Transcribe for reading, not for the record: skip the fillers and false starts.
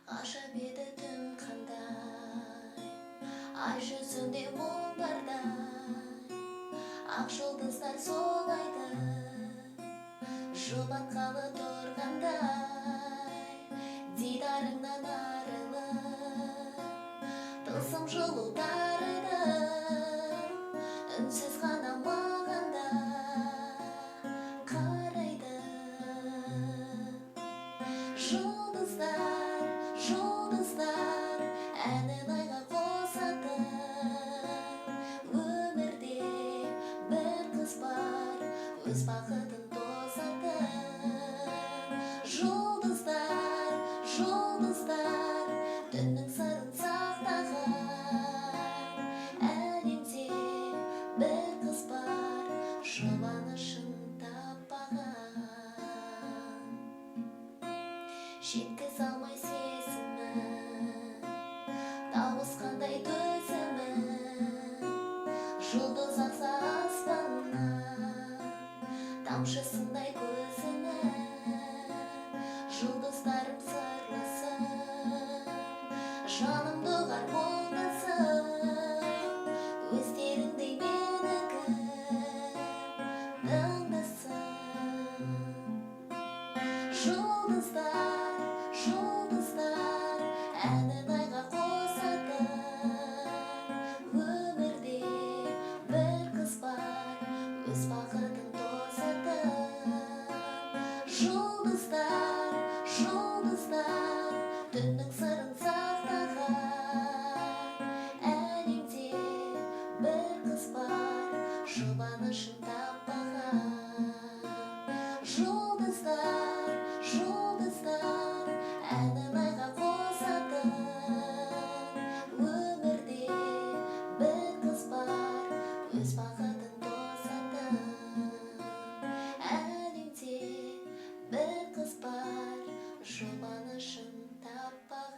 Ашап еді түн қандай, ай жүзінде мұң бардай, ақ жұлдыздар солайды жұбатқалы тұрғандай, дидарыңнан арылып тылсым жылу тарайды, үнсіз ғана маған да қарайды. Жұлдыздар, жұлдыздар әнін айға қосады, өмірде бір қыз бар, өз бақытын тосады. Жұлдыздар, жұлдыздар түннің сырын сақтаған, әлемде бір қыз бар, жұбанышын таппаған. Жеткізе алмай сезімін, тауысқандай төзімін, жұлдыз ақса аспаннан, тамшысындай көзінің, жұлдыздарым сырлысың, жанымды ұғар болмасын, өздеріңдей менікі тыңдасын. Жұлдыздар, жұлдыздар әнін айға қосады, өмірде бір қыз бар, өз бақытын тосады. Жұлдыздар, жұлдыздар түннің сырын сақтаған, әлемде бір қыз бар, жұбанышын таппаған. Жұлдыздар, жұлдыздар әнін айға қосады, өмірде бір қыз бар, өз бақытын тосады. Әлемде бір қыз бар, жұбанышын таппаған.